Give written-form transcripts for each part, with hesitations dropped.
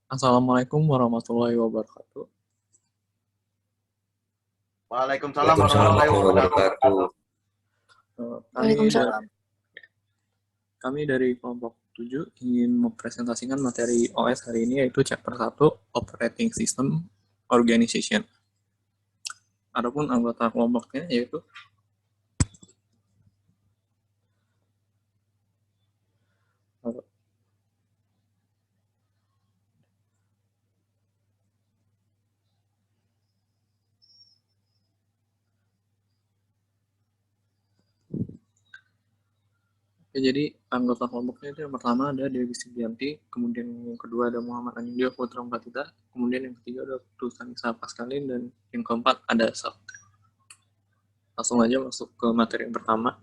Assalamualaikum warahmatullahi wabarakatuh. Waalaikumsalam Waalaikumsalam warahmatullahi warahmatullahi wabarakatuh. wabarakatuh. Kami dari kelompok 7 ingin mempresentasikan materi OS hari ini, yaitu chapter 1 Operating System Organization. Adapun anggota kelompoknya yaitu jadi anggota kelompoknya itu yang pertama ada Dewi Sugianti, kemudian yang kedua ada Muhammad Anindya Putra Batita, kemudian yang ketiga ada Tusanisa Paskalin, dan yang keempat ada Sal. Langsung aja masuk ke materi yang pertama.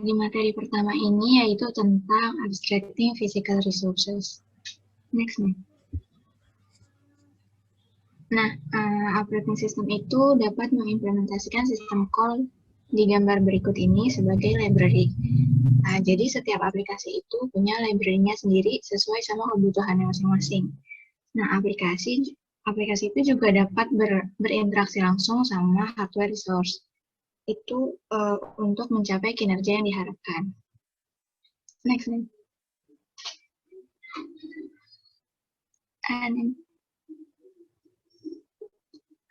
Di materi pertama ini yaitu tentang abstracting physical resources. Next nih. Nah, operating system itu dapat mengimplementasikan sistem call di gambar berikut ini sebagai library. Jadi setiap aplikasi itu punya library-nya sendiri sesuai sama kebutuhannya masing-masing. Nah, aplikasi itu juga dapat berinteraksi langsung sama hardware resource. Itu untuk mencapai kinerja yang diharapkan. Next nih.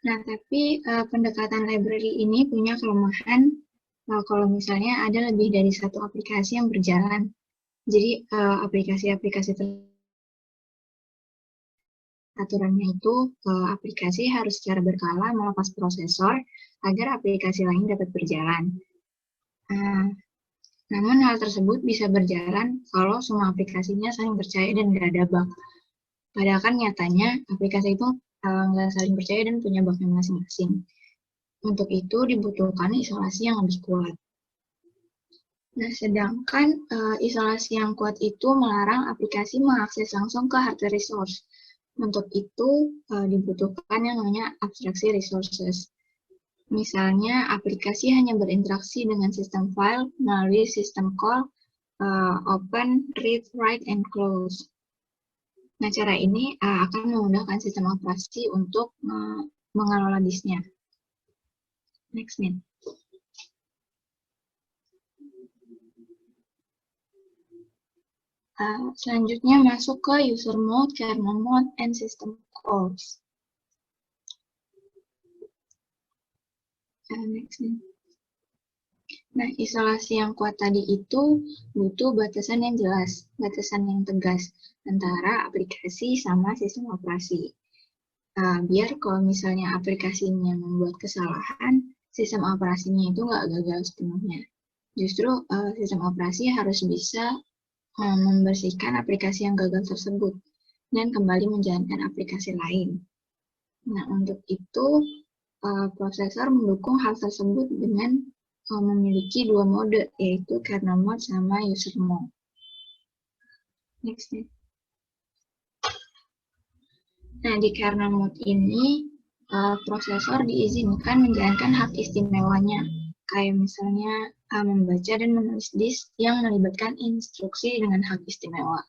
Nah, tapi pendekatan library ini punya kelemahan kalau misalnya ada lebih dari satu aplikasi yang berjalan. Jadi, aplikasi-aplikasi aturannya itu aplikasi harus secara berkala melepas prosesor agar aplikasi lain dapat berjalan. Namun hal tersebut bisa berjalan kalau semua aplikasinya saling percaya dan nggak ada bug. Padahal kan nyatanya aplikasi itu nggak saling percaya dan punya bugnya masing-masing. Untuk itu dibutuhkan isolasi yang lebih kuat. Nah, sedangkan isolasi yang kuat itu melarang aplikasi mengakses langsung ke hardware resource. Untuk itu dibutuhkan yang namanya abstraksi resources. Misalnya, aplikasi hanya berinteraksi dengan sistem file melalui sistem call open, read, write, and close. Nah, cara ini akan memudahkan sistem operasi untuk mengelola disknya. Next nih. Selanjutnya masuk ke user mode, kernel mode, and system calls. Next nih. Nah, isolasi yang kuat tadi itu butuh batasan yang jelas, batasan yang tegas antara aplikasi sama sistem operasi. Biar kalau misalnya aplikasinya membuat kesalahan, sistem operasinya itu nggak gagal sepenuhnya. Justru sistem operasi harus bisa membersihkan aplikasi yang gagal tersebut dan kembali menjalankan aplikasi lain. Nah, untuk itu prosesor mendukung hal tersebut dengan memiliki dua mode, yaitu kernel mode sama user mode. Next nih. Nah, di kernel mode ini prosesor diizinkan menjalankan hak istimewanya, kayak misalnya membaca dan menulis disk yang melibatkan instruksi dengan hak istimewa.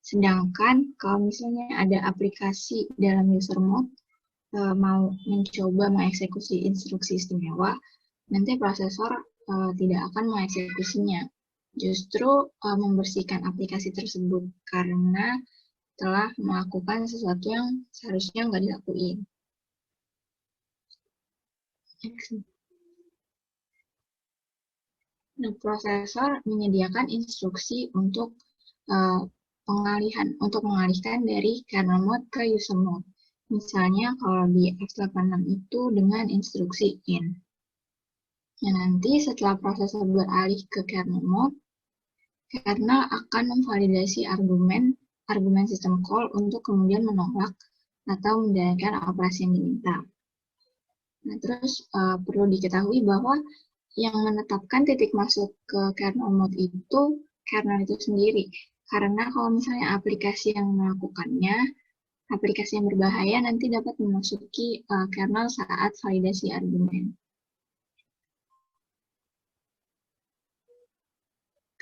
Sedangkan kalau misalnya ada aplikasi dalam user mode mau mencoba mengeksekusi instruksi istimewa, nanti prosesor tidak akan mengeksekusinya. Justru membersihkan aplikasi tersebut karena telah melakukan sesuatu yang seharusnya nggak dilakuin. Nah, prosesor menyediakan instruksi untuk mengalihkan dari kernel mode ke user mode. Misalnya kalau di x86 itu dengan instruksi in. Nah, nanti setelah prosesor beralih ke kernel mode, kernel akan memvalidasi argumen sistem call untuk kemudian menolak atau menjalankan operasi yang diminta. Nah, terus perlu diketahui bahwa yang menetapkan titik masuk ke kernel mode itu kernel itu sendiri. Karena kalau misalnya aplikasi yang melakukannya, aplikasi yang berbahaya nanti dapat memasuki kernel saat validasi argumen.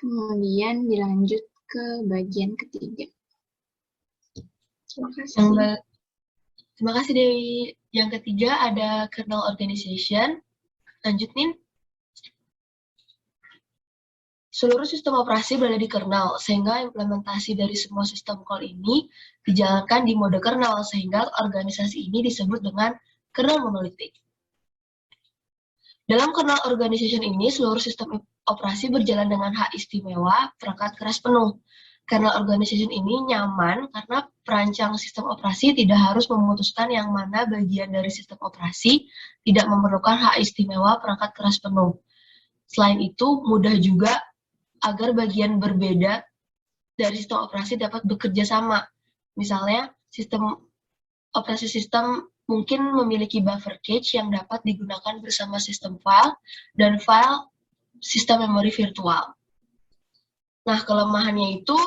Kemudian dilanjut ke bagian ketiga. Terima kasih. Terima kasih Dewi. Yang ketiga ada kernel organization. Lanjut, Nin. Seluruh sistem operasi berada di kernel, sehingga implementasi dari semua sistem call ini dijalankan di mode kernel, sehingga organisasi ini disebut dengan kernel monolitik. Dalam kernel organization ini, seluruh sistem operasi berjalan dengan hak istimewa perangkat keras penuh. Kernel organization ini nyaman karena perancang sistem operasi tidak harus memutuskan yang mana bagian dari sistem operasi tidak memerlukan hak istimewa perangkat keras penuh. Selain itu, mudah juga agar bagian berbeda dari sistem operasi dapat bekerja sama. Misalnya, sistem operasi sistem mungkin memiliki buffer cache yang dapat digunakan bersama sistem file dan file sistem memori virtual. Nah, kelemahannya itu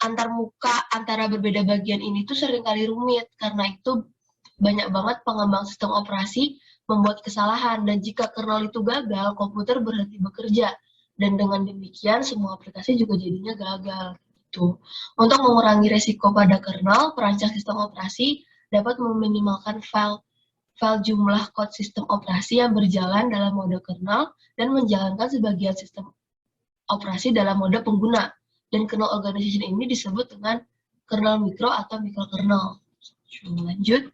antar muka antara berbeda bagian ini tuh seringkali rumit, karena itu banyak banget pengembang sistem operasi membuat kesalahan, dan jika kernel itu gagal, komputer berhenti bekerja, dan dengan demikian semua aplikasi juga jadinya gagal. Gitu. Untuk mengurangi resiko pada kernel, perancang sistem operasi dapat meminimalkan file jumlah kode sistem operasi yang berjalan dalam mode kernel dan menjalankan sebagian sistem operasi dalam mode pengguna. Dan kernel organization ini disebut dengan kernel mikro atau mikrokernel. Lanjut.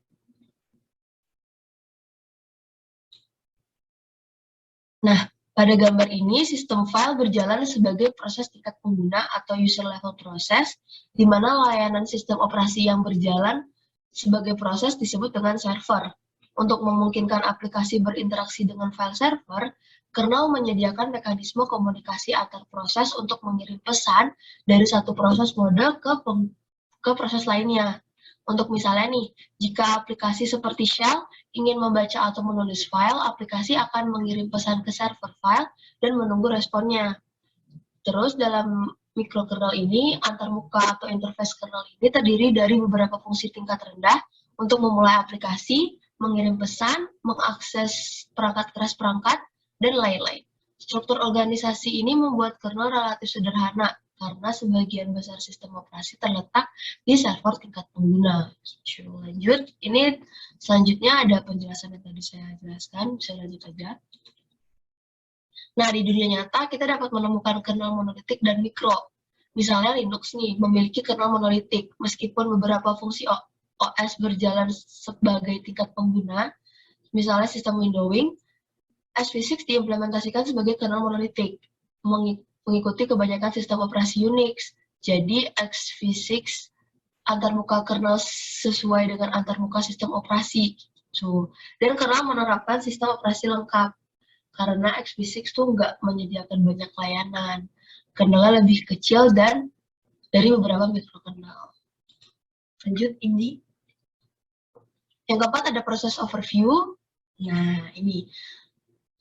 Nah, pada gambar ini, sistem file berjalan sebagai proses tingkat pengguna atau user level process, di mana layanan sistem operasi yang berjalan sebagai proses disebut dengan server. Untuk memungkinkan aplikasi berinteraksi dengan file server, kernel menyediakan mekanisme komunikasi antar proses untuk mengirim pesan dari satu proses mode ke proses lainnya. Untuk misalnya nih, jika aplikasi seperti Shell ingin membaca atau menulis file, aplikasi akan mengirim pesan ke server file dan menunggu responnya. Terus dalam mikrokernel ini, antarmuka atau interface kernel ini terdiri dari beberapa fungsi tingkat rendah untuk memulai aplikasi, mengirim pesan, mengakses perangkat keras perangkat, dan lain-lain. Struktur organisasi ini membuat kernel relatif sederhana, karena sebagian besar sistem operasi terletak di server tingkat pengguna. Lanjut, ini selanjutnya ada penjelasan yang tadi saya jelaskan, bisa lanjut aja. Nah, di dunia nyata kita dapat menemukan kernel monolitik dan mikro. Misalnya Linux nih, memiliki kernel monolitik, meskipun beberapa fungsi OS berjalan sebagai tingkat pengguna, misalnya sistem windowing, SV6 diimplementasikan sebagai kernel monolitik, mengikuti kebanyakan sistem operasi Unix. Jadi XV6 antarmuka kernel sesuai dengan antarmuka sistem operasi. Dan kernel menerapkan sistem operasi lengkap, karena XV6 tuh nggak menyediakan banyak layanan. Kernelnya lebih kecil dan dari beberapa mikrokernel. Lanjut, ini. Yang keempat ada proses overview. Nah, ini.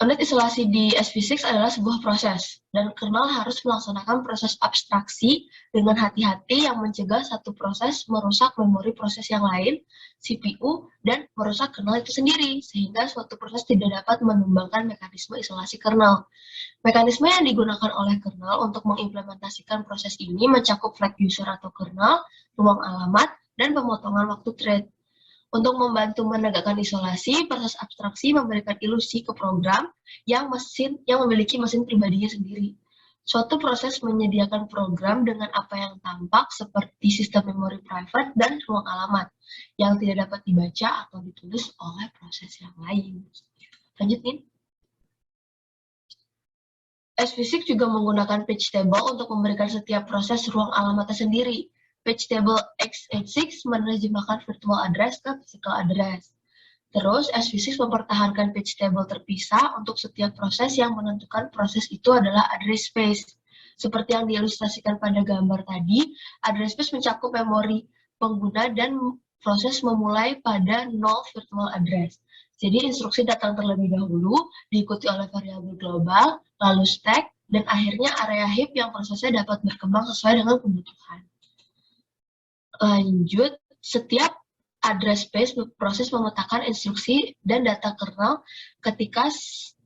Unit isolasi di SV6 adalah sebuah proses, dan kernel harus melaksanakan proses abstraksi dengan hati-hati yang mencegah satu proses merusak memori proses yang lain, CPU, dan merusak kernel itu sendiri, sehingga suatu proses tidak dapat menumbangkan mekanisme isolasi kernel. Mekanisme yang digunakan oleh kernel untuk mengimplementasikan proses ini mencakup flag user atau kernel, ruang alamat, dan pemotongan waktu thread. Untuk membantu menegakkan isolasi, proses abstraksi memberikan ilusi ke program yang memiliki mesin pribadinya sendiri. Suatu proses menyediakan program dengan apa yang tampak seperti sistem memori private dan ruang alamat yang tidak dapat dibaca atau ditulis oleh proses yang lain. Lanjutin. SV6 juga menggunakan page table untuk memberikan setiap proses ruang alamatnya sendiri. Page table x86 menerjemahkan virtual address ke physical address. Terus, SV6 mempertahankan page table terpisah untuk setiap proses yang menentukan proses itu adalah address space. Seperti yang diilustrasikan pada gambar tadi, address space mencakup memori pengguna dan proses memulai pada 0 virtual address. Jadi, instruksi datang terlebih dahulu, diikuti oleh variabel global, lalu stack, dan akhirnya area heap yang prosesnya dapat berkembang sesuai dengan kebutuhan. Lanjut, setiap address space proses memetakan instruksi dan data kernel ketika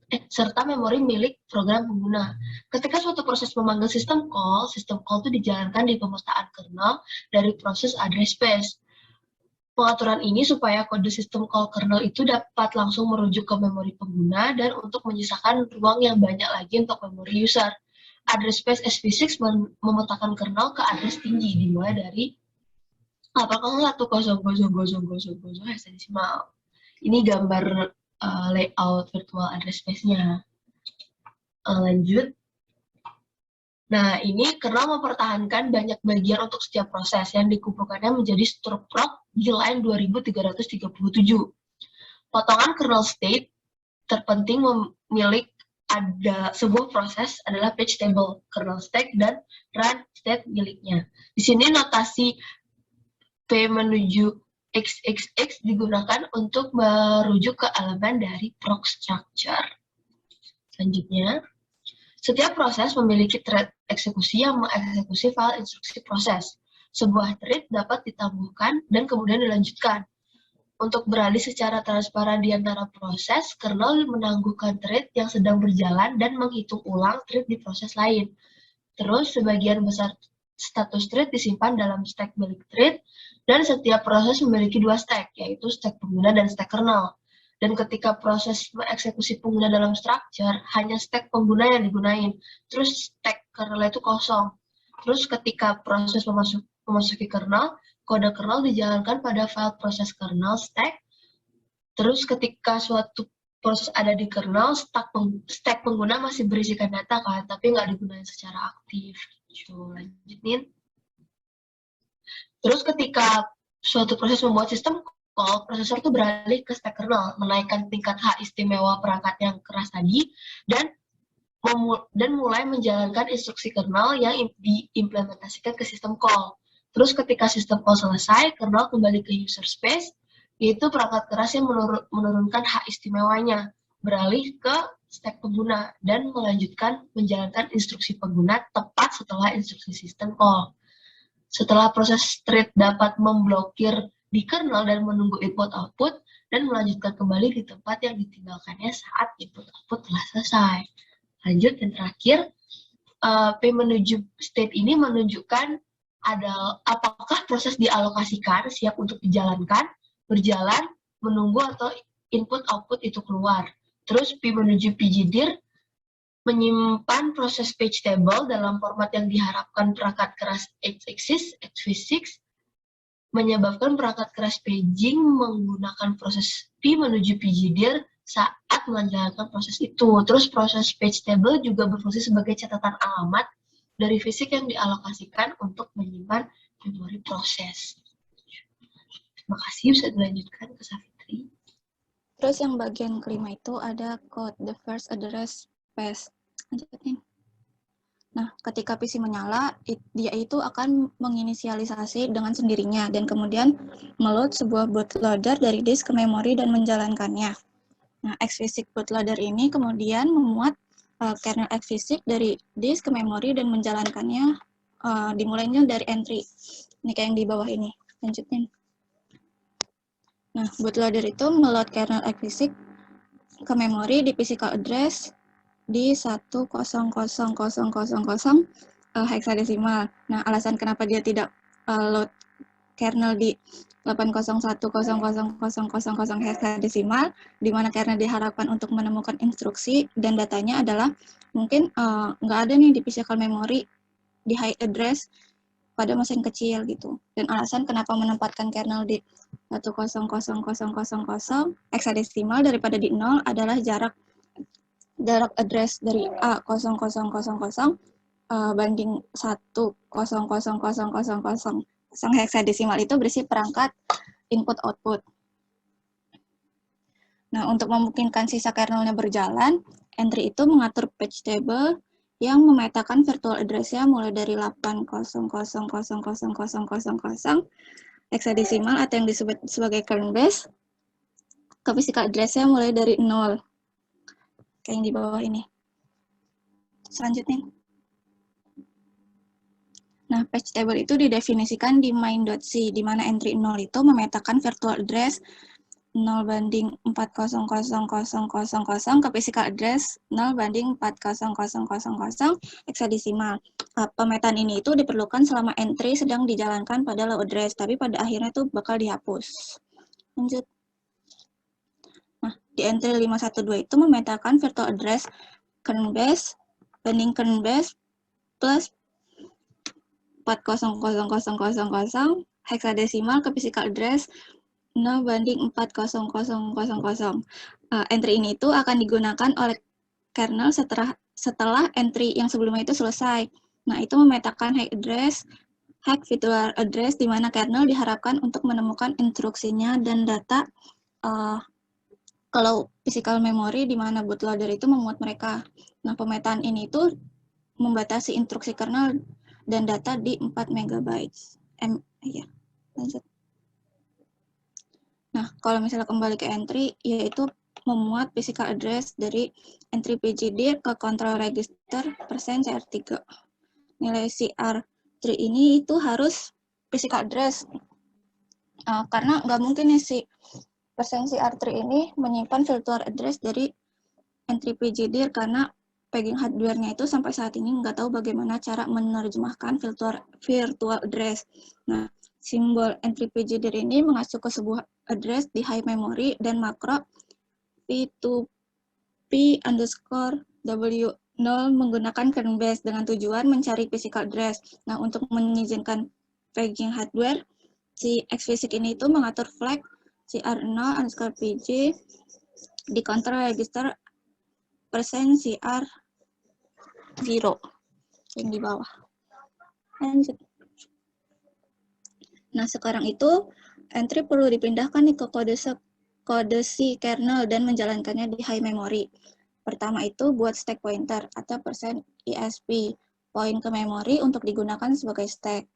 serta memori milik program pengguna. Ketika suatu proses memanggil sistem call itu dijalankan di pemetaan kernel dari proses address space. Pengaturan ini supaya kode sistem call kernel itu dapat langsung merujuk ke memori pengguna dan untuk menyisakan ruang yang banyak lagi untuk memori user. Address space SV6 memetakan kernel ke address tinggi dimulai dari 800000 hexadesimal. Ini gambar layout virtual address space-nya. Lanjut. Nah, ini kernel mempertahankan banyak bagian untuk setiap proses yang dikumpulkannya menjadi struct di line 2337. Potongan kernel state terpenting milik ada sebuah proses adalah page table, kernel stack, dan run state miliknya. Di sini notasi P menuju XXX digunakan untuk merujuk ke elemen dari proc structure. Selanjutnya, setiap proses memiliki thread eksekusi yang mengeksekusi file instruksi proses. Sebuah thread dapat ditangguhkan dan kemudian dilanjutkan. Untuk beralih secara transparan di antara proses, kernel menangguhkan thread yang sedang berjalan dan menghitung ulang thread di proses lain. Terus, sebagian besar status thread disimpan dalam stack milik thread, dan setiap proses memiliki dua stack, yaitu stack pengguna dan stack kernel. Dan ketika proses mengeksekusi pengguna dalam structure, hanya stack pengguna yang digunain. Terus stack kernel itu kosong. Terus ketika proses memasuki kernel, kode kernel dijalankan pada file proses kernel stack. Terus ketika suatu proses ada di kernel, stack pengguna masih berisikan data kan, tapi nggak digunakan secara aktif. Lanjutin. Terus ketika suatu proses membuat sistem call, prosesor itu beralih ke stack kernel, menaikkan tingkat hak istimewa perangkat yang keras tadi, dan mulai menjalankan instruksi kernel yang diimplementasikan ke sistem call. Terus ketika sistem call selesai, kernel kembali ke user space, yaitu perangkat keras yang menurunkan hak istimewanya, beralih ke stack pengguna, dan melanjutkan menjalankan instruksi pengguna tepat setelah instruksi sistem call. Setelah proses thread dapat memblokir di kernel dan menunggu input-output, dan melanjutkan kembali di tempat yang ditinggalkannya saat input-output telah selesai. Lanjut, dan terakhir, P menuju state ini menunjukkan apakah proses dialokasikan, siap untuk dijalankan, berjalan, menunggu, atau input-output itu keluar. Terus P menuju pgdir menyimpan proses page table dalam format yang diharapkan perangkat keras x86, menyebabkan perangkat keras paging menggunakan proses P menuju pgdir saat menjalankan proses itu. Terus proses page table juga berfungsi sebagai catatan alamat dari fisik yang dialokasikan untuk menyimpan memori proses. Terima kasih, bisa dilanjutkan ke Safitri. Terus yang bagian kelima itu ada code, the first address space. Lanjutin. Nah, ketika PC menyala, dia itu akan menginisialisasi dengan sendirinya dan kemudian meload sebuah bootloader dari disk ke memori dan menjalankannya. Nah, Xphysics bootloader ini kemudian memuat kernel Xphysics dari disk ke memori dan menjalankannya dimulainya dari entry. Ini kayak yang di bawah ini. Lanjutin. Nah, bootloader itu meload kernel Xphysics ke memori di physical address di 1000000 hexadesimal. Nah, alasan kenapa dia tidak load kernel di 8010000 hexadesimal, di mana kernel diharapkan untuk menemukan instruksi dan datanya adalah mungkin nggak ada nih di physical memory di high address pada mesin kecil gitu. Dan alasan kenapa menempatkan kernel di 1000000 hexadesimal daripada di 0 adalah jarak address dari A0000 banding 1000000 hexadesimal itu berisi perangkat input-output. Nah, untuk memungkinkan sisa kernelnya berjalan, entry itu mengatur page table yang memetakan virtual address-nya mulai dari 8000000 hexadesimal atau yang disebut sebagai kernel base ke physical address-nya mulai dari 0. Kayak yang di bawah ini. Selanjutnya. Nah, page table itu didefinisikan di main.c, di mana entry 0 itu memetakan virtual address 0:40000 ke physical address 0:40000 heksadesimal. Pemetaan ini itu diperlukan selama entry sedang dijalankan pada low address, tapi pada akhirnya itu bakal dihapus. Lanjut. Nah, di entry 512 itu memetakan virtual address kernel base banding kernel base plus 4000000 heksadesimal ke physical address 0:40000. Entry ini itu akan digunakan oleh kernel setelah entry yang sebelumnya itu selesai. Nah, itu memetakan hack virtual address di mana kernel diharapkan untuk menemukan instruksinya dan data kalau physical memory di mana bootloader itu memuat mereka. Nah, pemetaan ini itu membatasi instruksi kernel dan data di 4 MB. Lanjut. Nah, kalau misalnya kembali ke entry, yaitu memuat physical address dari entry pgdir ke control register %CR3. Nilai CR3 ini itu harus physical address. Karena nggak mungkin nih si %CR3 ini menyimpan virtual address dari entry pgdir karena pegging hardware-nya itu sampai saat ini nggak tahu bagaimana cara menerjemahkan virtual address. Nah, simbol entry pgdir ini mengacu ke sebuah address di high memory dan makro p2p_w0 menggunakan kernel base dengan tujuan mencari physical address. Nah, untuk mengizinkan pegging hardware, si xphysics ini itu mengatur flag cr0_pg di control register %cr0 yang di bawah. Lanjut. Nah, sekarang itu entry perlu dipindahkan nih ke kode si kernel dan menjalankannya di high memory. Pertama itu buat stack pointer atau %esp, point ke memori untuk digunakan sebagai stack.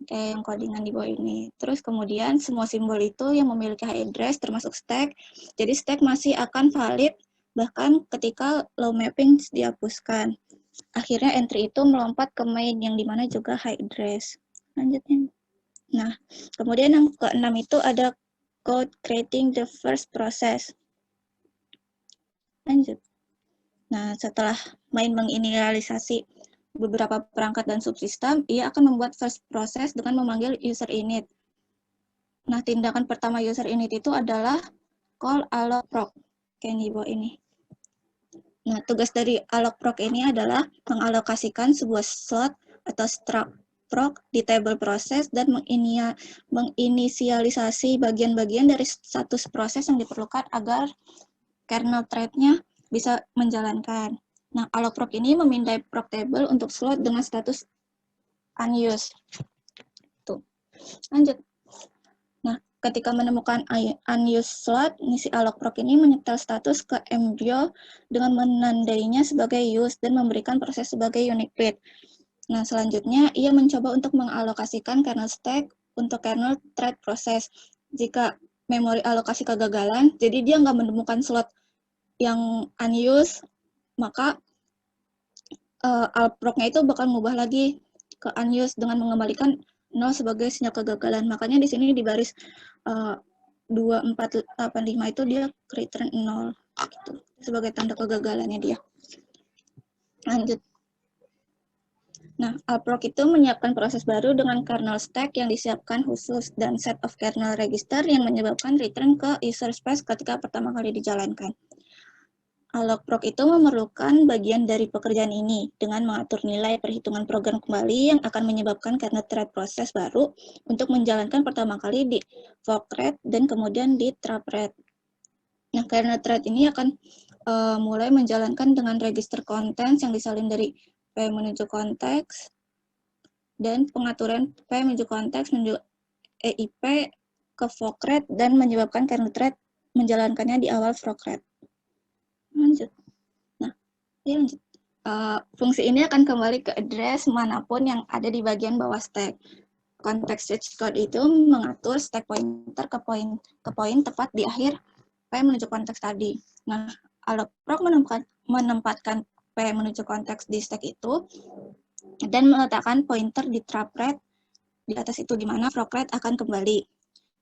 Kayak yang codingan di bawah ini. Terus kemudian semua simbol itu yang memiliki high address termasuk stack. Jadi stack masih akan valid bahkan ketika low mapping dihapuskan. Akhirnya entry itu melompat ke main yang dimana juga high address. Lanjutnya. Nah, kemudian yang ke-6 itu ada code creating the first process. Lanjut. Nah, setelah main menginisialisasi beberapa perangkat dan subsistem, ia akan membuat first process dengan memanggil user init. Nah, tindakan pertama user init itu adalah call allocproc, kayak di bawah ini. Nah, tugas dari allocproc ini adalah mengalokasikan sebuah slot atau struct proc di table proses dan menginisialisasi bagian-bagian dari status proses yang diperlukan agar kernel thread-nya bisa menjalankan. Nah, allocproc ini memindai proc table untuk slot dengan status unused. Tuh. Lanjut. Nah, ketika menemukan unused slot, si allocproc ini menyetel status ke embryo dengan menandainya sebagai used dan memberikan proses sebagai unique bit. Nah, selanjutnya ia mencoba untuk mengalokasikan kernel stack untuk kernel thread proses. Jika memori alokasi kegagalan, jadi dia nggak menemukan slot yang unused, maka allproc-nya itu bakal mengubah lagi ke unused dengan mengembalikan 0 sebagai sinyal kegagalan. Makanya di sini di baris 2485 itu dia return 0 gitu, sebagai tanda kegagalannya dia. Lanjut. Nah, allproc itu menyiapkan proses baru dengan kernel stack yang disiapkan khusus dan set of kernel register yang menyebabkan return ke user space ketika pertama kali dijalankan. Allocproc itu memerlukan bagian dari pekerjaan ini dengan mengatur nilai perhitungan program kembali yang akan menyebabkan kernel thread proses baru untuk menjalankan pertama kali di fork-thread dan kemudian di trap-thread. Nah, kernel thread ini akan mulai menjalankan dengan register contents yang disalin dari P menuju konteks dan pengaturan P menuju konteks menuju EIP ke fork-thread dan menyebabkan kernel thread menjalankannya di awal fork-thread. Lanjut. Nah, ya lanjut. Fungsi ini akan kembali ke address manapun yang ada di bagian bawah stack. Konteks switch code itu mengatur stack pointer ke poin tepat di akhir P menuju konteks tadi. Nah, allocproc menempatkan P menuju konteks di stack itu dan meletakkan pointer di trap thread di atas itu di mana fork thread akan kembali.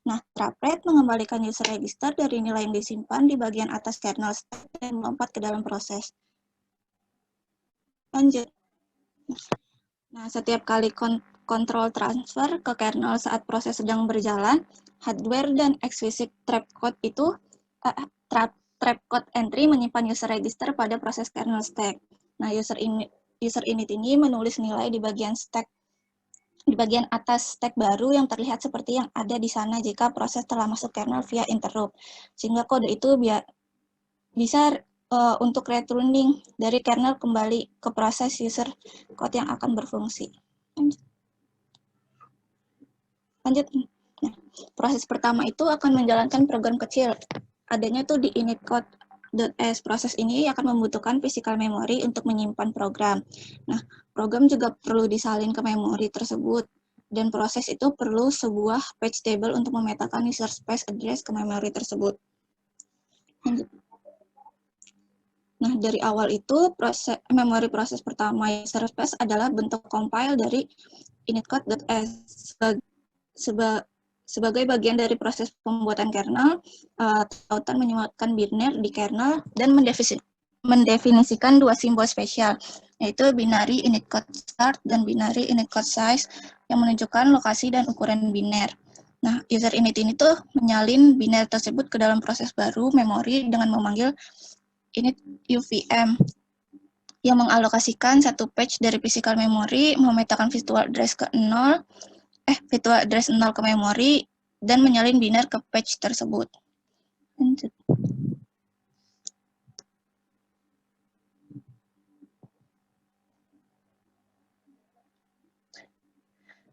Nah, traplet mengembalikan user register dari nilai yang disimpan di bagian atas kernel stack dan melompat ke dalam proses. Lanjut. Nah, setiap kali kontrol transfer ke kernel saat proses sedang berjalan, hardware dan explicit trapcode itu trapcode entry menyimpan user register pada proses kernel stack. Nah, user init ini menulis nilai di bagian stack di bagian atas stack baru yang terlihat seperti yang ada di sana jika proses telah masuk kernel via interrupt. Sehingga kode itu bisa untuk returning dari kernel kembali ke proses user code yang akan berfungsi. Lanjut. Nah, proses pertama itu akan menjalankan program kecil. Adanya tuh di initcode.s. Proses ini akan membutuhkan physical memory untuk menyimpan program. Nah, program juga perlu disalin ke memori tersebut. Dan proses itu perlu sebuah page table untuk memetakan user space address ke memori tersebut. Lanjut. Nah, dari awal itu, memori proses pertama user space adalah bentuk compile dari initcode.s. Sebagai bagian dari proses pembuatan kernel, tautan menyebutkan biner di kernel dan mendefinisikan dua simbol spesial, yaitu binary initcode start dan binary initcode size yang menunjukkan lokasi dan ukuran biner. Nah, user init ini tuh menyalin biner tersebut ke dalam proses baru memori dengan memanggil init UVM yang mengalokasikan satu page dari physical memory, memetakan virtual address ke 0 ke memori dan menyalin biner ke page tersebut. Lanjut.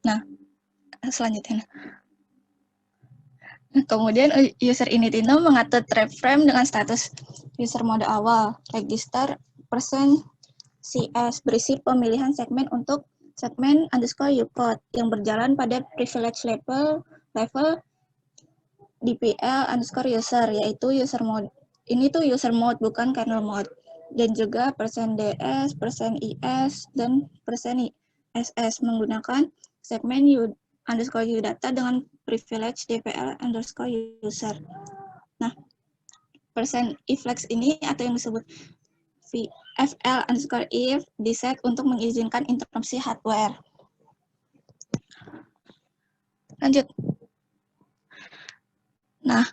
Nah, selanjutnya. Kemudian user init ini mengatur trap frame dengan status user mode awal, register %cs berisi pemilihan segmen untuk segmen _upload yang berjalan pada privilege level DPL_user, yaitu user mode. Ini tuh user mode, bukan kernel mode. Dan juga %ds, %is, dan %ss menggunakan segmen _udata dengan privilege DPL_user. Nah, %iflex ini atau yang disebut fl_if diset untuk mengizinkan interupsi hardware. Lanjut. Nah,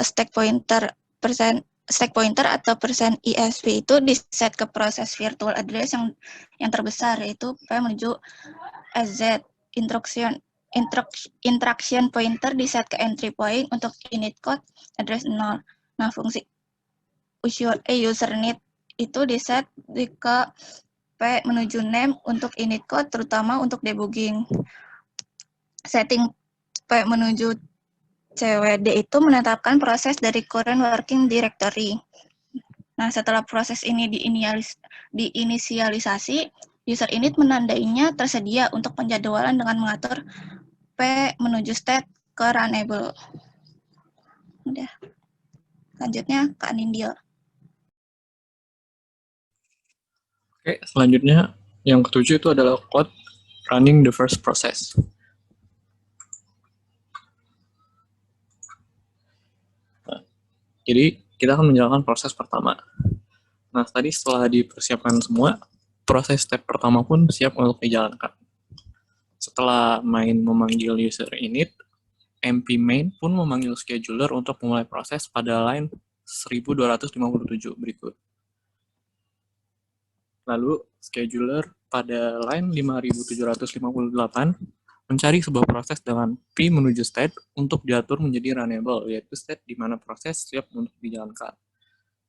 stack pointer atau %isv itu diset ke proses virtual address yang terbesar, yaitu P menuju SZ. Interaction pointer diset ke entry point untuk init code address 0. Nah, fungsi username itu diset ke P menuju name untuk init code, terutama untuk debugging. Setting P menuju CWD itu menetapkan proses dari current working directory. Nah, setelah proses ini diinisialisasi, user init menandainya tersedia untuk penjadwalan dengan mengatur P menuju state ke runnable. Udah. Lanjutnya ke Anindya. Oke, selanjutnya yang ketujuh itu adalah code running the first process. Jadi, kita akan menjalankan proses pertama. Nah, tadi setelah dipersiapkan semua, proses step pertama pun siap untuk dijalankan. Setelah main memanggil user init, MP main pun memanggil scheduler untuk memulai proses pada line 1257 berikut. Lalu, scheduler pada line 5758 mencari sebuah proses dengan P menuju state untuk diatur menjadi runnable, yaitu state di mana proses siap untuk dijalankan.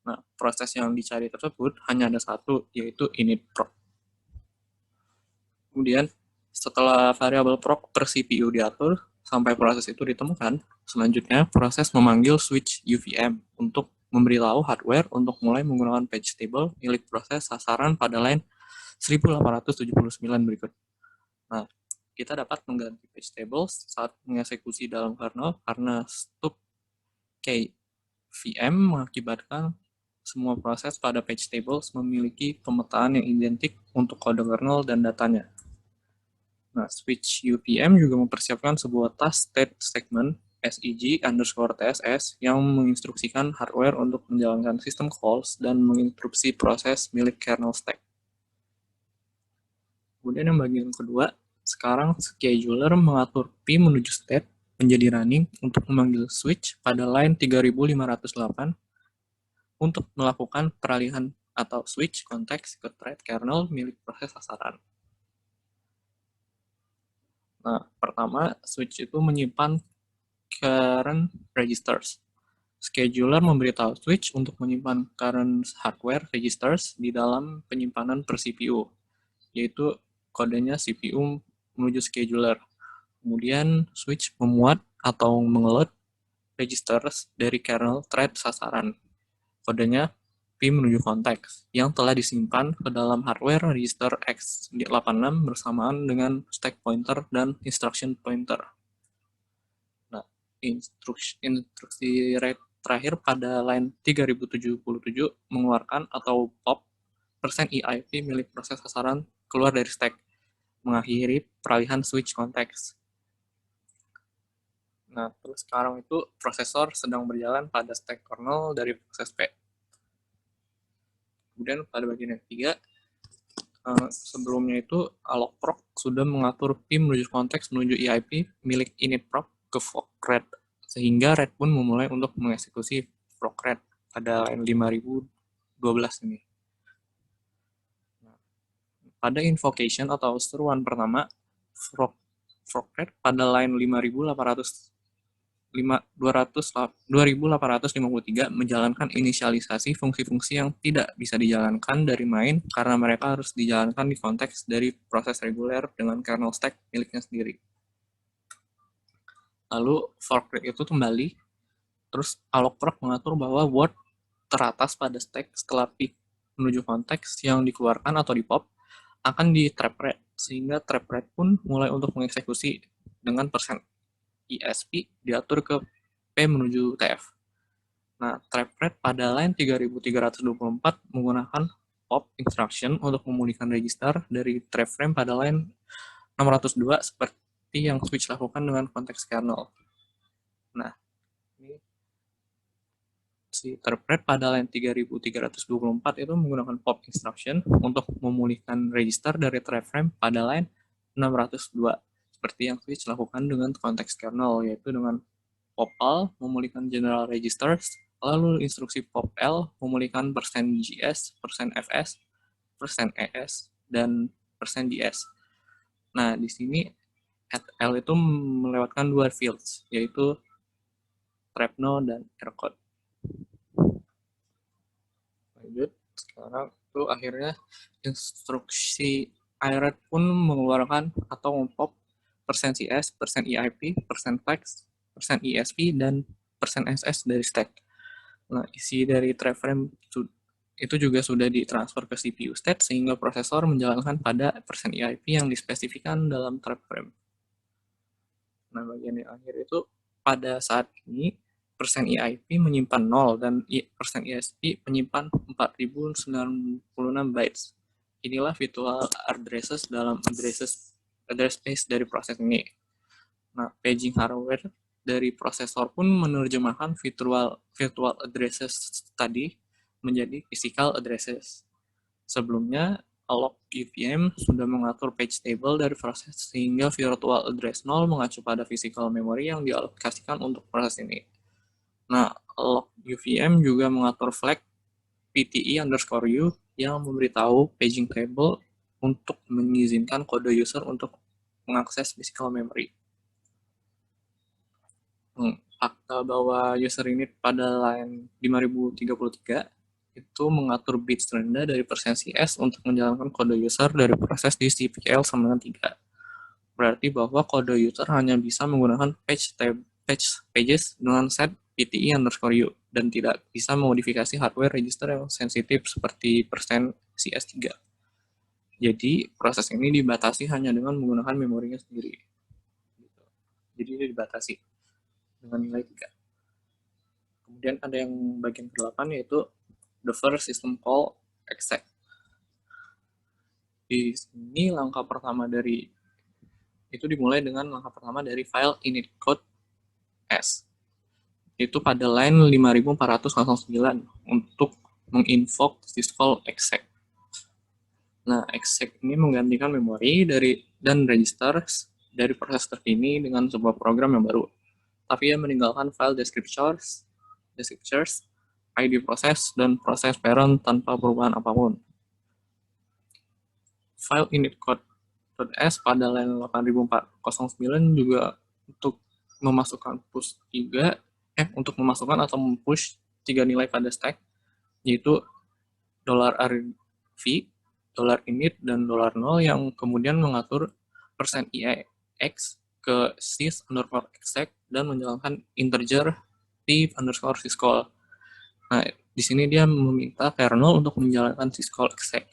Nah, proses yang dicari tersebut hanya ada satu, yaitu init proc. Kemudian, setelah variabel proc per CPU diatur, sampai proses itu ditemukan, selanjutnya proses memanggil switch UVM untuk memberitahu hardware untuk mulai menggunakan page table milik proses sasaran pada line 1879 berikut. Nah, kita dapat mengganti page table saat mengeksekusi dalam kernel karena stub KVM mengakibatkan semua proses pada page tables memiliki pemetaan yang identik untuk kode kernel dan datanya. Nah, switch UVM juga mempersiapkan sebuah task state segment SEG_TSS yang menginstruksikan hardware untuk menjalankan sistem calls dan menginstruksi proses milik kernel stack. Kemudian yang bagian kedua, sekarang scheduler mengatur P menuju state menjadi running untuk memanggil switch pada line 3508 untuk melakukan peralihan atau switch konteks ke thread kernel milik proses sasaran. Nah, pertama, switch itu menyimpan current registers. Scheduler memberitahu switch untuk menyimpan current hardware registers di dalam penyimpanan per CPU, yaitu kodenya CPU menuju scheduler. Kemudian switch memuat atau mengeload registers dari kernel thread sasaran. Kodenya P menuju konteks yang telah disimpan ke dalam hardware register x86 bersamaan dengan stack pointer dan instruction pointer. Nah, instruksi terakhir pada line 3077 mengeluarkan atau pop %EIP milik proses sasaran keluar dari stack, mengakhiri peralihan switch konteks. Nah, terus sekarang itu prosesor sedang berjalan pada stack kernel dari proses P. Kemudian pada bagian yang ketiga, sebelumnya itu allocproc sudah mengatur P menuju konteks menuju EIP milik initproc ke fork red, sehingga red pun memulai untuk mengeksekusi fork red pada line 5012 ini. Nah, pada invocation atau seruan pertama, fork red pada line 2853 menjalankan inisialisasi fungsi-fungsi yang tidak bisa dijalankan dari main karena mereka harus dijalankan di konteks dari proses reguler dengan kernel stack miliknya sendiri. Lalu fork red itu kembali, terus allocproc mengatur bahwa word teratas pada stack setelah P menuju konteks yang dikeluarkan atau di pop akan di trap red, sehingga trap red pun mulai untuk mengeksekusi dengan %ESP diatur ke P menuju TF. Nah, trap red pada line 3324 menggunakan pop instruction untuk memulihkan register dari trap frame pada line 602 seperti yang switch lakukan dengan konteks kernel. Nah, ini si trap red pada line 3324 itu menggunakan pop instruction untuk memulihkan register dari trap frame pada line 602 seperti yang switch lakukan dengan konteks kernel, yaitu dengan pop_al memulihkan general registers, lalu instruksi pop_l memulihkan %GS, %FS, %ES, dan %DS. Nah, di sini @l itu melewatkan dua fields, yaitu trapno dan errcode. Lanjut, sekarang itu akhirnya instruksi iret pun mengeluarkan atau mempop %CS, %EIP, %flex, %ESP, dan %SS dari stack. Nah, isi dari trap frame itu juga sudah ditransfer ke CPU state sehingga prosesor menjalankan pada %EIP yang dispesifikan dalam trap frame. Nah, bagian yang akhir itu pada saat ini %EIP menyimpan 0 dan %ESP menyimpan 4096 bytes. Inilah virtual addresses dalam address space dari proses ini. Nah, paging hardware dari prosesor pun menerjemahkan virtual addresses tadi menjadi physical addresses. Sebelumnya, alloc UVM sudah mengatur page table dari proses sehingga virtual address 0 mengacu pada physical memory yang dialokasikan untuk proses ini. Nah, alloc UVM juga mengatur flag PTE_U yang memberitahu paging table untuk mengizinkan kode user untuk mengakses physical memory. Fakta bahwa user init pada line 5033 itu mengatur bit terendah dari %CS untuk menjalankan kode user dari proses di CPL sama dengan 3. Berarti bahwa kode user hanya bisa menggunakan pages dengan set PTE_U dan tidak bisa memodifikasi hardware register yang sensitif seperti %CS3. Jadi proses ini dibatasi hanya dengan menggunakan memorinya sendiri. Jadi ini dibatasi dengan nilai 3. Kemudian ada yang bagian ke-8 yaitu the first system call exec. Di sini langkah pertama dari itu dimulai dengan langkah pertama dari file init code Itu pada line 5409 untuk menginvoke syscall exec. Nah, exec ini menggantikan memori dan registers dari proses terkini dengan sebuah program yang baru. Tapi ia meninggalkan file descriptors, ID proses, dan proses parent tanpa perubahan apapun. File initcode.s pada line 8409 juga untuk memasukkan untuk memasukkan atau mempush 3 nilai pada stack, yaitu $rv, $init, dan $0 yang kemudian mengatur %ix ke sys_exec dan menjalankan integer t_syscall. Nah, di sini dia meminta kernel untuk menjalankan syscall exec.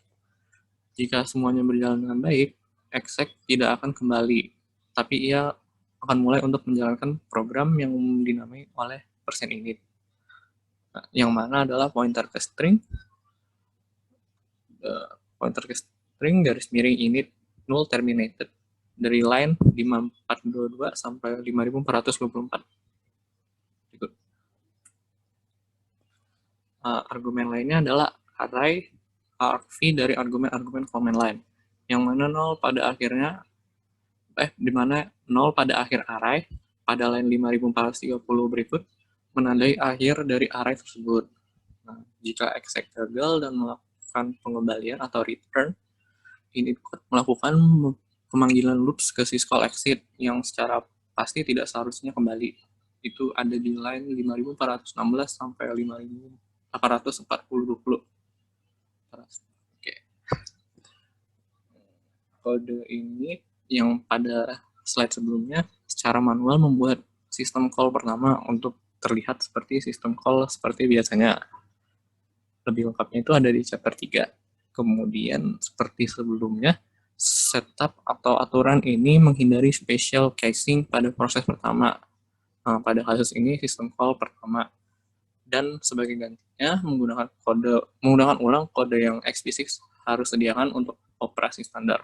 Jika semuanya berjalan dengan baik, exec tidak akan kembali, tapi ia akan mulai untuk menjalankan program yang dinamai oleh %init, yang mana adalah pointer ke string, garis miring init null terminated dari line 5422 sampai 5424. Argumen lainnya adalah array argv dari argumen command line, yang mana 0 pada akhirnya di mana 0 pada akhir array pada line 5430 berikut menandai akhir dari array tersebut. Nah, jika exec gagal dan melakukan pengembalian atau return, initcode melakukan pemanggilan loops ke syscall exit yang secara pasti tidak seharusnya kembali. Itu ada di line 5416 sampai 5840. Oke. Kode ini yang pada slide sebelumnya secara manual membuat sistem call pertama untuk terlihat seperti sistem call seperti biasanya. Lebih lengkapnya itu ada di chapter 3. Kemudian seperti sebelumnya, setup atau aturan ini menghindari special casing pada proses pertama. Nah, pada kasus ini sistem call pertama. Dan sebagai gantinya menggunakan ulang kode yang x86 harus sediakan untuk operasi standar.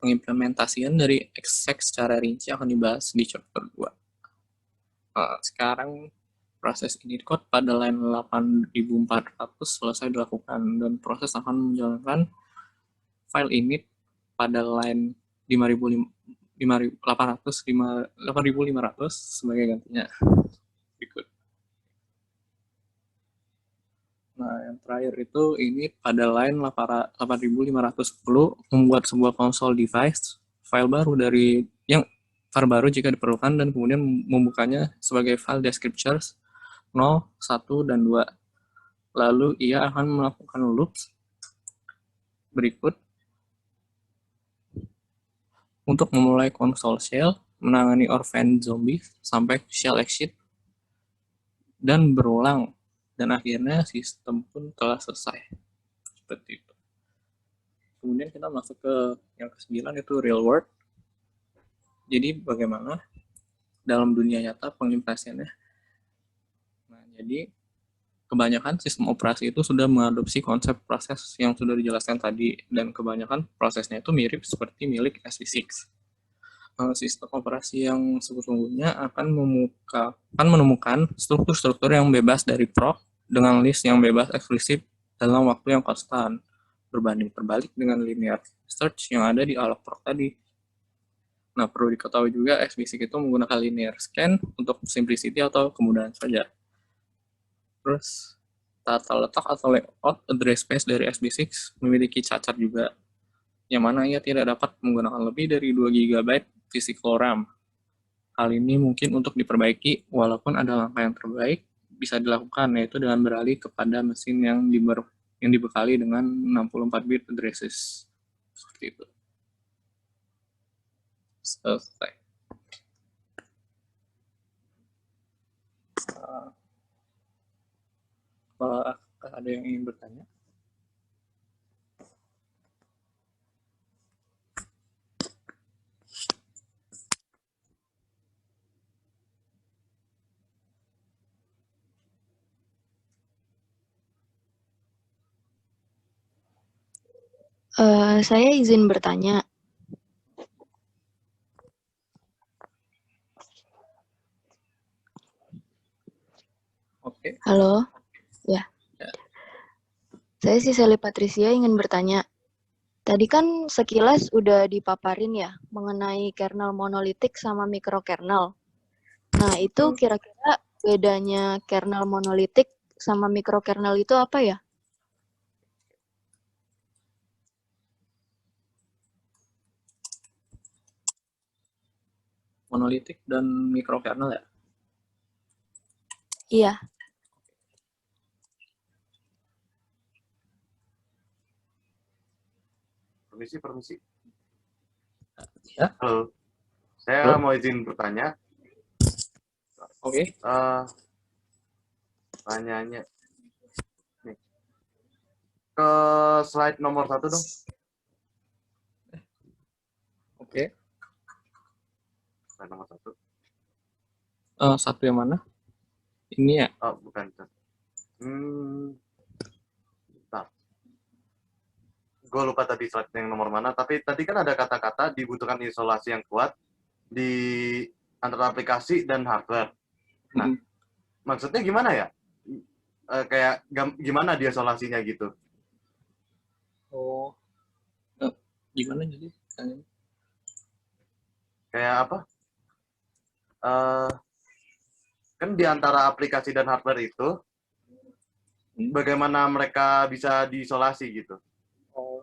Pengimplementasian dari exec secara rinci akan dibahas di chapter 2. Sekarang proses initcode pada line 8400 selesai dilakukan dan proses akan menjalankan file init pada line 8500 sebagai gantinya. Berikut. Nah, yang terakhir itu ini pada line 8510 membuat sebuah console device file baru jika diperlukan dan kemudian membukanya sebagai file descriptors 0, 1, dan 2. Lalu ia akan melakukan loops berikut untuk memulai console shell, menangani orphan zombie sampai shell exit, dan berulang. Dan akhirnya sistem pun telah selesai. Seperti itu. Kemudian kita masuk ke yang ke-9, yaitu real world. Jadi bagaimana dalam dunia nyata pengimplementasiannya. Nah, jadi kebanyakan sistem operasi itu sudah mengadopsi konsep proses yang sudah dijelaskan tadi, dan kebanyakan prosesnya itu mirip seperti milik x86. Sistem operasi yang sesungguhnya akan menemukan struktur-struktur yang bebas dari proc dengan list yang bebas eksklusif dalam waktu yang konstan, berbanding terbalik dengan linear search yang ada di alloc tadi. Nah, perlu diketahui juga x86 itu menggunakan linear scan untuk simplicity atau kemudahan saja. Terus, tata letak atau layout address space dari x86 memiliki cacat juga, yang mana ia tidak dapat menggunakan lebih dari 2 GB physical RAM. Hal ini mungkin untuk diperbaiki, walaupun ada langkah yang terbaik bisa dilakukan, yaitu dengan beralih kepada mesin yang dibekali dengan 64-bit addresses. Seperti itu. Selesai. Apakah ada yang ingin bertanya? Saya izin bertanya. Oke. Halo, ya. Ya. Saya si Sally Patricia ingin bertanya. Tadi kan sekilas udah dipaparin ya mengenai kernel monolitik sama mikrokernel. Nah, itu kira-kira bedanya kernel monolitik sama mikrokernel itu apa ya? Monolitik dan mikrokernel ya. Iya. Permisi. Ya. Halo, saya Halo? mau izin bertanya. Oke. Pertanyaannya nih, ke slide nomor 1 dong. Oke. Slide nomor 1. Satu yang mana? Ini ya. Oh, bukan. Bentar. Gue lupa tadi slide yang nomor mana, tapi tadi kan ada kata-kata dibutuhkan isolasi yang kuat di antara aplikasi dan hardware. Nah, maksudnya gimana ya? Kayak gimana dia isolasinya gitu? Oh. Gimana jadi? Kayak apa? Kan di antara aplikasi dan hardware itu, bagaimana mereka bisa diisolasi gitu? Oh.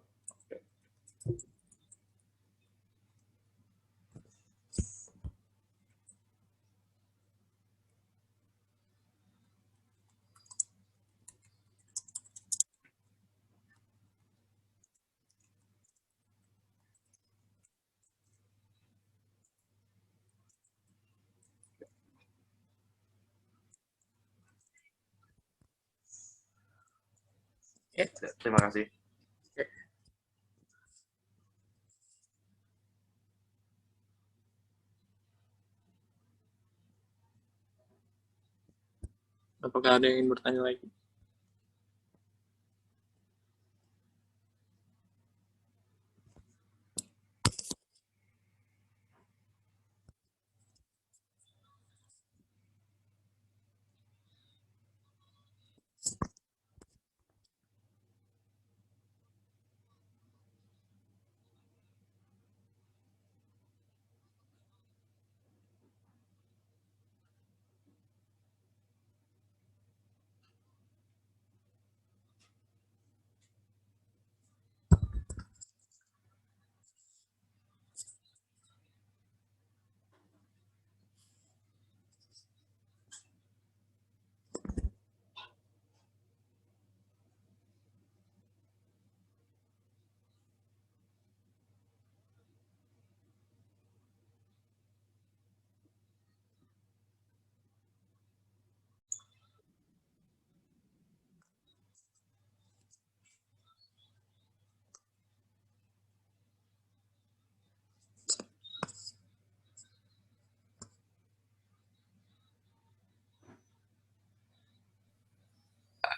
Ya, terima kasih. Apakah ada yang ingin bertanya lagi?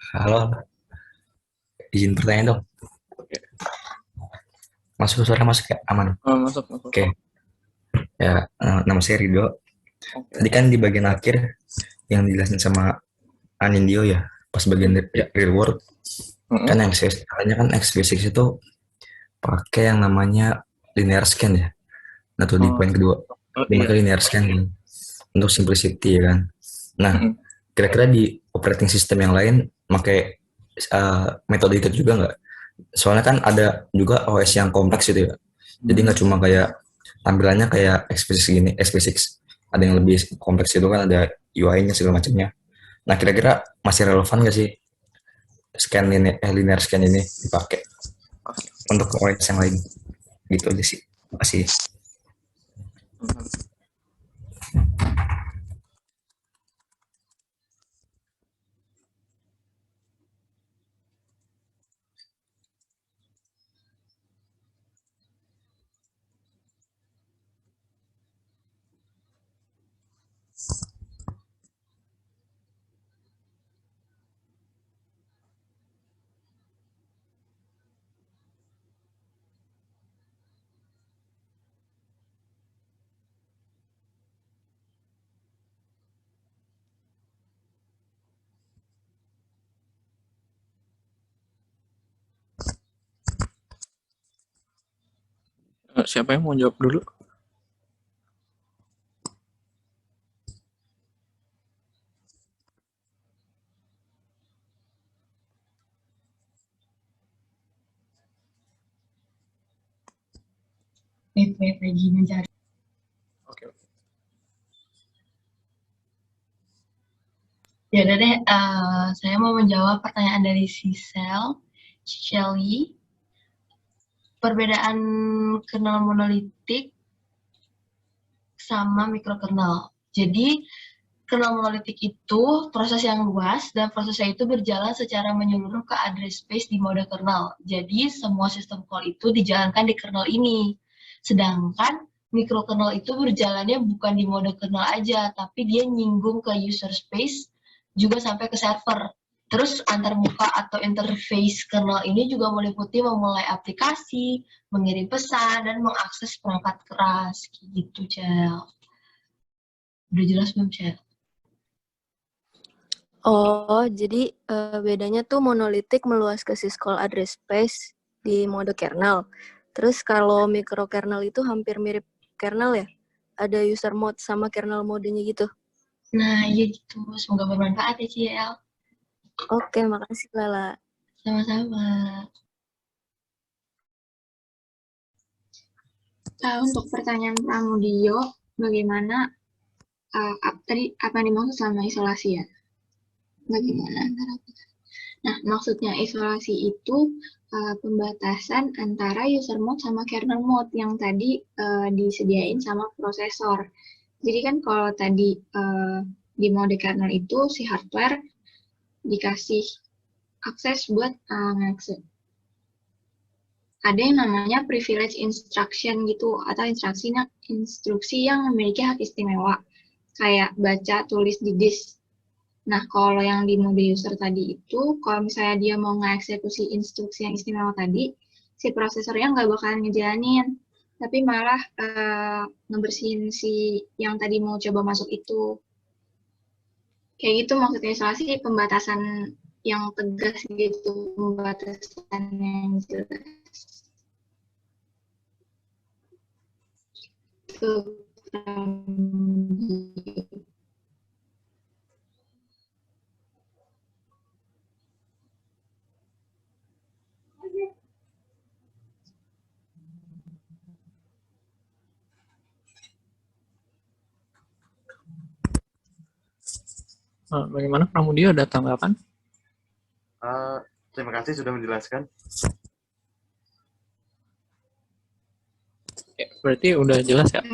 Halo, izin bertanya dong. Masuk suara masuk ya? Aman. Masuk. Oke. Ya, nama saya Rido. Oke. Tadi kan di bagian akhir yang dijelasin sama Anindyo ya, pas bagian real world, kan yang katanya kan x86 itu pakai yang namanya linear scan ya. Nah, tuh di poin kedua, dipakai linear scan kan, untuk simplicity ya kan. Nah, kira-kira di operating system yang lain pakai metode itu juga nggak? Soalnya kan ada juga OS yang kompleks gitu ya. Jadi nggak cuma kayak tampilannya kayak x86, ada yang lebih kompleks itu kan, ada UI-nya segala macamnya. Nah, kira-kira masih relevan nggak sih scan linear scan ini dipakai untuk OS yang lain? Gitu aja sih. Makasih. Siapa yang mau jawab dulu? Wait, lagi mencari. Oke. Ya udah deh, saya mau menjawab pertanyaan dari Shelly. Perbedaan kernel monolitik sama mikrokernel. Jadi, kernel monolitik itu proses yang luas dan prosesnya itu berjalan secara menyeluruh ke address space di mode kernel. Jadi, semua sistem call itu dijalankan di kernel ini. Sedangkan mikrokernel itu berjalannya bukan di mode kernel aja, tapi dia nyinggung ke user space juga sampai ke server. Terus antarmuka atau interface kernel ini juga meliputi memulai aplikasi, mengirim pesan, dan mengakses perangkat keras. Gitu, Cel. Udah jelas belum, Cel? Oh, jadi bedanya tuh monolitik meluas ke syscall address space di mode kernel. Terus kalau mikrokernel itu hampir mirip kernel ya? Ada user mode sama kernel modenya gitu. Nah, iya gitu. Semoga bermanfaat ya, Ciel. Oke, makasih Lala. Sama-sama. Untuk pertanyaan Pramudio, bagaimana tadi apa yang dimaksud sama isolasi ya? Bagaimana antara Nah, maksudnya isolasi itu pembatasan antara user mode sama kernel mode yang tadi disediain sama prosesor. Jadi kan kalau tadi di mode kernel itu si hardware dikasih akses buat ngakses. Ada yang namanya privilege instruction gitu, atau instruksi yang memiliki hak istimewa, kayak baca, tulis di disk. Nah, kalau yang di mode user tadi itu, kalau misalnya dia mau ngeksekusi instruksi yang istimewa tadi, si prosesornya nggak bakalan ngejalanin, tapi malah ngebersihin si yang tadi mau coba masuk itu. Kayak gitu maksudnya isolasi, pembatasan yang tegas gitu, pembatasan yang jelas. Itu. Bagaimana Pramudio, ada tanggapan? Terima kasih sudah menjelaskan. Ya, berarti udah jelas ya?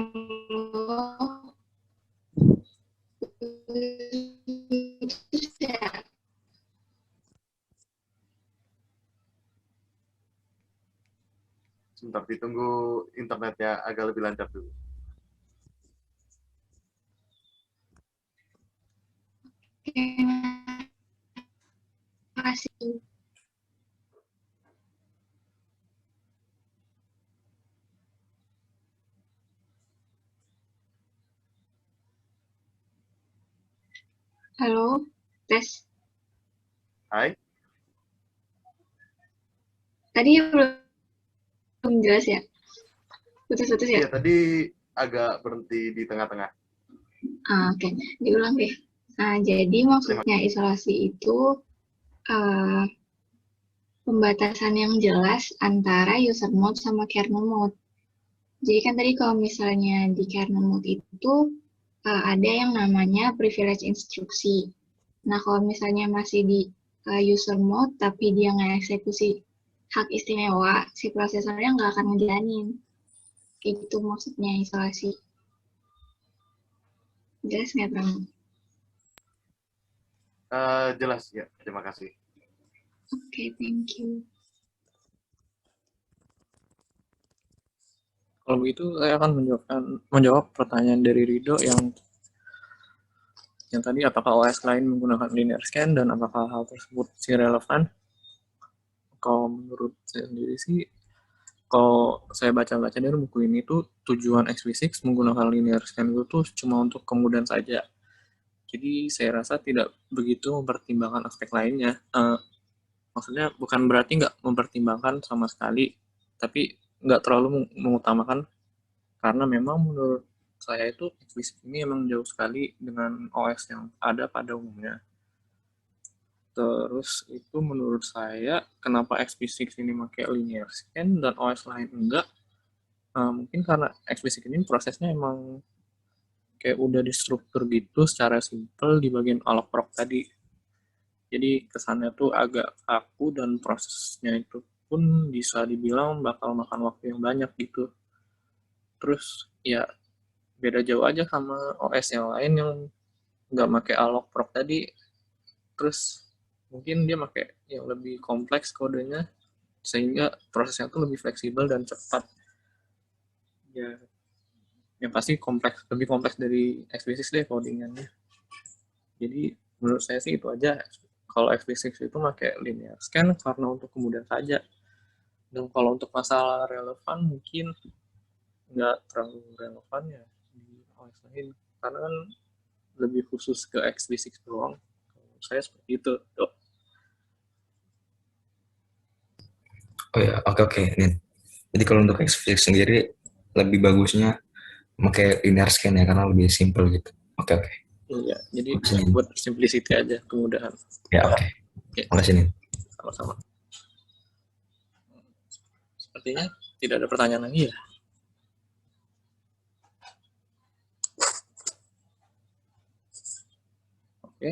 Sebentar, ditunggu internetnya agak lebih lancar dulu. Terima kasih. Halo, tes. Hai. Tadi belum jelas ya? Putus-putus ya? Iya, tadi agak berhenti di tengah-tengah. Oke, diulang deh. Nah, jadi maksudnya isolasi itu pembatasan yang jelas antara user mode sama kernel mode. Jadi kan tadi kalau misalnya di kernel mode itu ada yang namanya privilege instruksi. Nah, kalau misalnya masih di user mode tapi dia nggak eksekusi hak istimewa, si prosesornya nggak akan ngejalanin. Itu maksudnya isolasi. Jelas nggak, Pram? Jelas ya, terima kasih. Oke, thank you. Kalau begitu saya akan menjawab pertanyaan dari Rido yang tadi, apakah OS lain menggunakan linear scan dan apakah hal tersebut masih relevan? Kalau menurut saya sendiri sih, kalau saya baca-baca dari buku ini tuh tujuan XV6 menggunakan linear scan itu tuh cuma untuk kemudahan saja. Jadi saya rasa tidak begitu mempertimbangkan aspek lainnya. Maksudnya bukan berarti nggak mempertimbangkan sama sekali, tapi nggak terlalu mengutamakan, karena memang menurut saya itu XBasic ini emang jauh sekali dengan OS yang ada pada umumnya. Terus itu menurut saya kenapa XBasic ini pakai linear scan dan OS lain enggak, mungkin karena XBasic ini prosesnya emang kayak udah distruktur gitu secara simple di bagian alloc proc tadi. Jadi kesannya tuh agak kaku dan prosesnya itu pun bisa dibilang bakal makan waktu yang banyak gitu. Terus ya beda jauh aja sama OS yang lain yang nggak pakai alloc proc tadi. Terus mungkin dia pakai yang lebih kompleks kodenya sehingga prosesnya tuh lebih fleksibel dan cepat. Ya, yang pasti lebih kompleks dari XBasic deh codingannya. Jadi menurut saya sih itu aja. Kalau XBasic itu pakai linear scan karena untuk kemudian saja. Dan kalau untuk masalah relevan mungkin nggak terlalu relevan ya di OS lain. Karena kan lebih khusus ke XBasic doang. Saya seperti itu. Tuh. Oh ya, oke. Nih. Jadi kalau untuk XBasic sendiri lebih bagusnya pakai linear scan ya karena lebih simple gitu. Oke. Iya, jadi Makasih, buat simplicity aja, kemudahan. ya oke. Oke, Makasih nih. sama-sama. Sepertinya tidak ada pertanyaan lagi ya. Oke.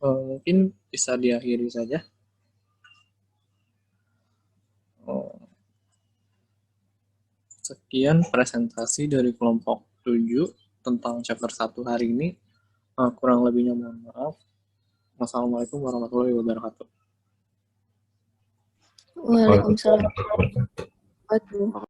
Mungkin bisa diakhiri saja. Sekian presentasi dari kelompok 7 tentang chapter 1 hari ini. Kurang lebihnya mohon maaf. Wassalamualaikum warahmatullahi wabarakatuh. Waalaikumsalam warahmatullahi wabarakatuh.